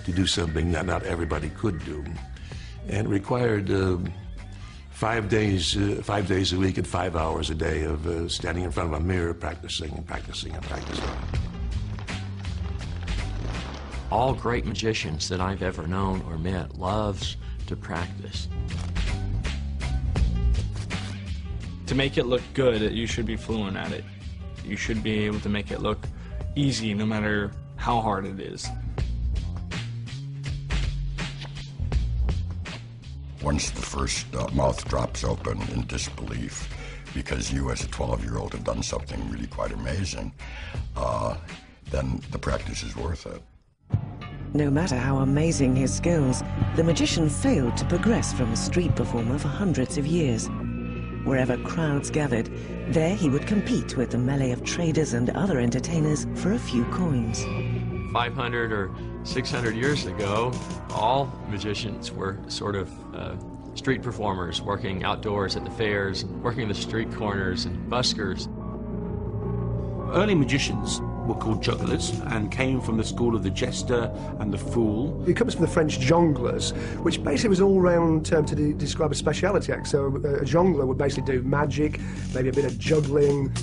to do something that not everybody could do. And it required 5 days a week and 5 hours a day of standing in front of a mirror, practicing and practicing and practicing. All great magicians that I've ever known or met loves to practice. To make it look good, you should be fluent at it. You should be able to make it look easy no matter how hard it is. Once the first mouth drops open in disbelief because you as a 12-year-old have done something really quite amazing, then the practice is worth it. No matter how amazing his skills, the magician failed to progress from a street performer for hundreds of years. Wherever crowds gathered, there he would compete with the melee of traders and other entertainers for a few coins. 500 or 600 years ago, all magicians were sort of street performers, working outdoors at the fairs, working the street corners and buskers. Early magicians were called jugglers and came from the school of the jester and the fool. It comes from the French jongleurs, which basically was an all-round term to describe a speciality act. So a jongler would basically do magic, maybe a bit of juggling.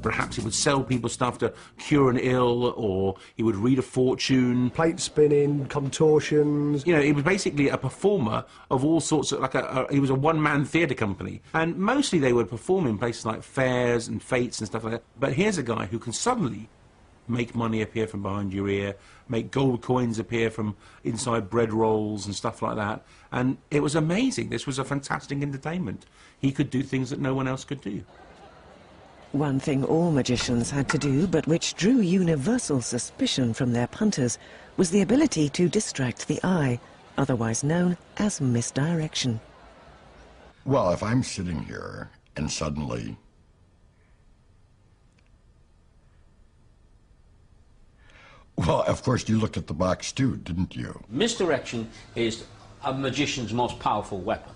Perhaps he would sell people stuff to cure an ill, or he would read a fortune. Plate spinning, contortions. You know, he was basically a performer of all sorts of, he was a one-man theatre company. And mostly they would perform in places like fairs and fetes and stuff like that. But here's a guy who can suddenly make money appear from behind your ear, make gold coins appear from inside bread rolls and stuff like that. And it was amazing. This was a fantastic entertainment. He could do things that no one else could do. One thing all magicians had to do, but which drew universal suspicion from their punters, was the ability to distract the eye, otherwise known as misdirection. Well, if I'm sitting here and suddenly well, of course, you looked at the box too, didn't you? Misdirection is a magician's most powerful weapon.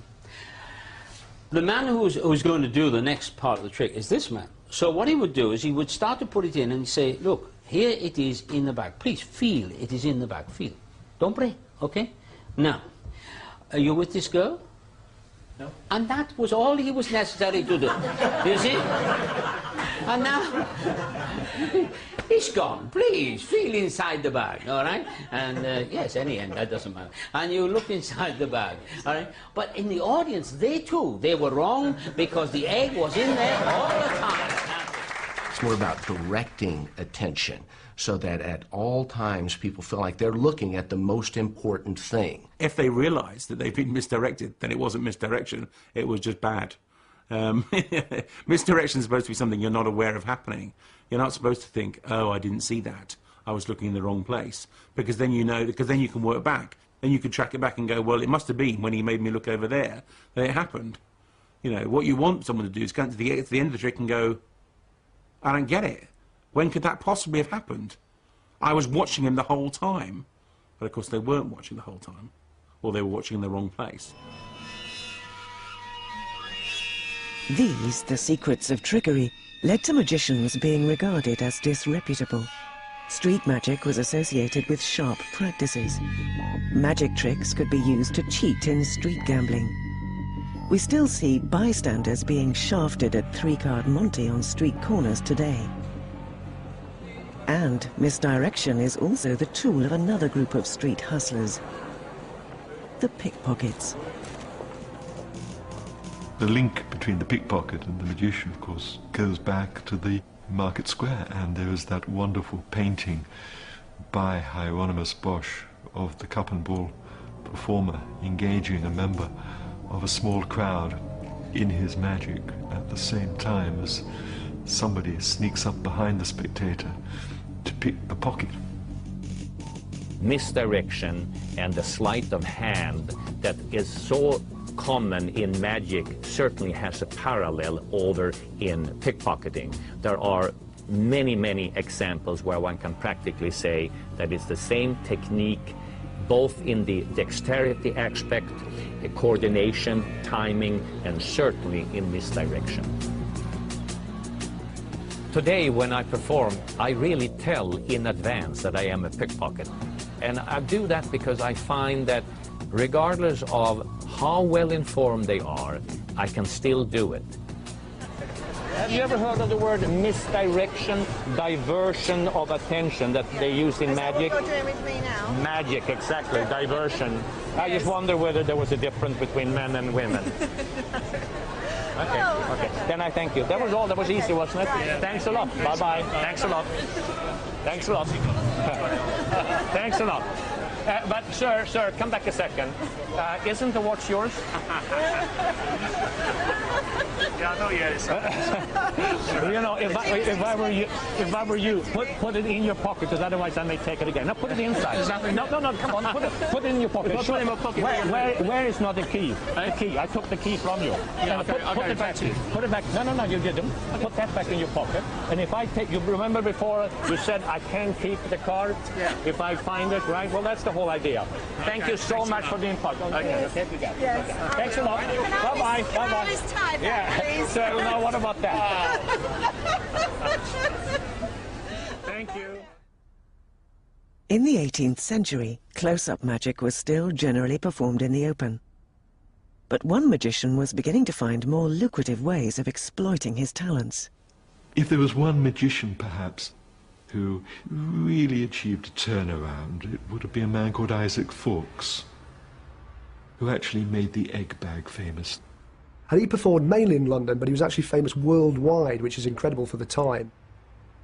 The man who's going to do the next part of the trick is this man. So what he would do is he would start to put it in and say, look, here it is in the bag. Please feel it is in the bag. Feel. Don't break, okay? Now, are you with this girl? No. And that was all he was necessary to do. You see? And now, it's gone. Please, feel inside the bag, all right? And yes, any end, that doesn't matter. And you look inside the bag, all right? But in the audience, they were wrong because the egg was in there all the time. It's more about directing attention so that at all times people feel like they're looking at the most important thing. If they realize that they've been misdirected, then it wasn't misdirection, it was just bad. Misdirection is supposed to be something you're not aware of happening. You're not supposed to think, oh, I didn't see that. I was looking in the wrong place. Because then you know, because then you can work back. Then you can track it back and go, well, it must have been when he made me look over there that it happened. You know, what you want someone to do is come to the end of the trick and go, I don't get it. When could that possibly have happened? I was watching him the whole time. But of course they weren't watching the whole time. Or they were watching in the wrong place. These, the secrets of trickery, led to magicians being regarded as disreputable. Street magic was associated with sharp practices. Magic tricks could be used to cheat in street gambling. We still see bystanders being shafted at three-card Monte on street corners today. And misdirection is also the tool of another group of street hustlers, the pickpockets. The link between the pickpocket and the magician, of course, goes back to the Market Square, and there is that wonderful painting by Hieronymus Bosch of the cup and ball performer engaging a member of a small crowd in his magic at the same time as somebody sneaks up behind the spectator to pick the pocket. Misdirection and the sleight of hand that is so common in magic certainly has a parallel over in pickpocketing. There are many, many examples where one can practically say that it's the same technique, both in the dexterity aspect, coordination, timing, and certainly in misdirection. Today, when I perform, I really tell in advance that I am a pickpocket. And I do that because I find that regardless of how well informed they are, I can still do it. Have you ever heard of the word misdirection, diversion of attention that they use in magic? What you're doing with me now? Magic, exactly, diversion. I just wonder whether there was a difference between men and women. Okay, okay. Then I thank you. That was all. That was easy, wasn't it? Thanks a lot. Bye-bye. Thanks a lot. Thanks a lot. Thanks a lot. But sir, come back a second. Isn't the watch yours? Yeah, I know you is. You know, if I were you, put it in your pocket, because otherwise I may take it again. No, put it inside. No, come on, put it in your pocket. Put it in my pocket. Where is not the key? The key. I took the key from you. Yeah, put it back. Put it back. No, you didn't. Put that back in your pocket. And if I take, you remember before you said I can't keep the card? Yeah. If I find it, right? Well, that's the whole idea. Thank you so much for the input. Okay, you got it. Yes. Okay. Thanks a lot. Bye-bye. Bye-bye. Yeah. So now what about that? Thank you. In the 18th century, close-up magic was still generally performed in the open. But one magician was beginning to find more lucrative ways of exploiting his talents. If there was one magician, perhaps, who really achieved a turnaround, it would have been a man called Isaac Fawkes, who actually made the egg bag famous. And he performed mainly in London, but he was actually famous worldwide, which is incredible for the time.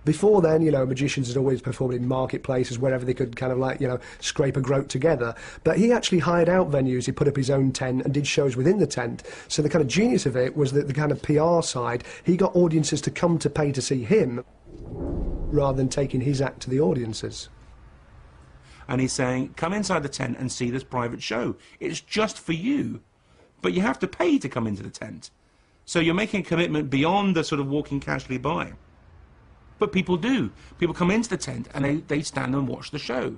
Before then, you know, magicians had always performed in marketplaces, wherever they could kind of like, you know, scrape a groat together. But he actually hired out venues, he put up his own tent and did shows within the tent. So the kind of genius of it was that the kind of PR side, he got audiences to come to pay to see him, rather than taking his act to the audiences. And he's saying, come inside the tent and see this private show. It's just for you. But you have to pay to come into the tent. So you're making a commitment beyond the sort of walking casually by. But people do. People come into the tent and they stand and watch the show.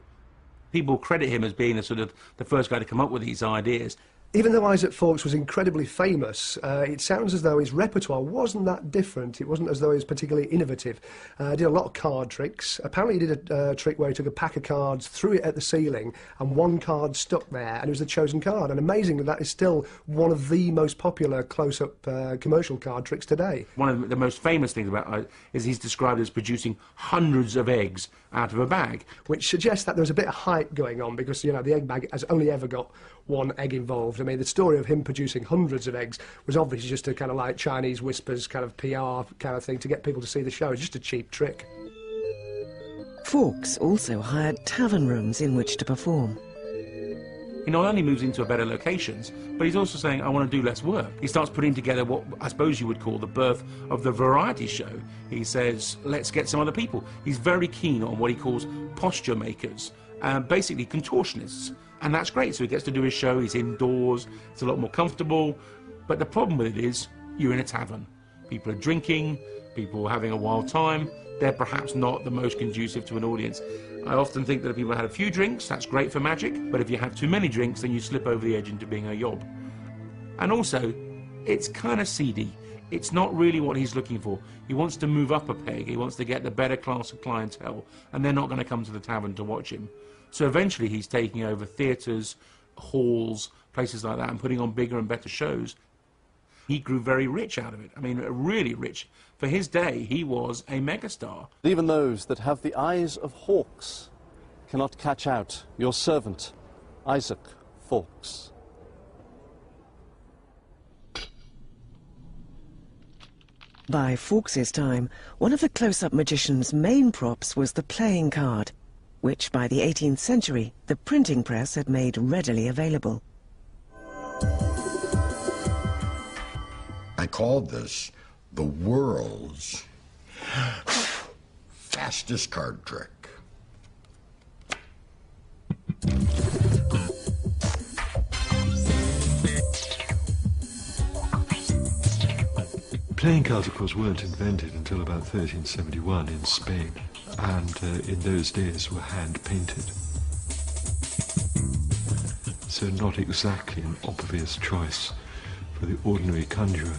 People credit him as being the first guy to come up with these ideas. Even though Isaac Fawkes was incredibly famous, it sounds as though his repertoire wasn't that different. It wasn't as though he was particularly innovative. He did a lot of card tricks. Apparently he did a trick where he took a pack of cards, threw it at the ceiling, and one card stuck there, and it was the chosen card. And amazingly, that is still one of the most popular close-up commercial card tricks today. One of the most famous things about it is he's described as producing hundreds of eggs out of a bag. Which suggests that there was a bit of hype going on, because, you know, the egg bag has only ever got one egg involved. I mean, the story of him producing hundreds of eggs was obviously just a kind of like Chinese whispers kind of PR kind of thing to get people to see the show. It's just a cheap trick. Fawkes also hired tavern rooms in which to perform. He not only moves into better locations, but he's also saying, I want to do less work. He starts putting together what I suppose you would call the birth of the variety show. He says, let's get some other people. He's very keen on what he calls posture makers, basically contortionists. And that's great, so he gets to do his show, he's indoors, it's a lot more comfortable. But the problem with it is, you're in a tavern. People are drinking, people are having a wild time. They're perhaps not the most conducive to an audience. I often think that if people had a few drinks, that's great for magic, but if you have too many drinks, then you slip over the edge into being a yob. And also, it's kind of seedy. It's not really what he's looking for. He wants to move up a peg, he wants to get the better class of clientele, and they're not going to come to the tavern to watch him. So eventually he's taking over theatres, halls, places like that, and putting on bigger and better shows. He grew very rich out of it. I mean, really rich. For his day, he was a megastar. Even those that have the eyes of hawks cannot catch out your servant, Isaac Fawkes. By Fawkes's time, one of the close-up magician's main props was the playing card, which by the 18th century the printing press had made readily available. I called this the world's fastest card trick. Playing cards, of course, weren't invented until about 1371 in Spain, and in those days were hand-painted. So not exactly an obvious choice for the ordinary conjurer.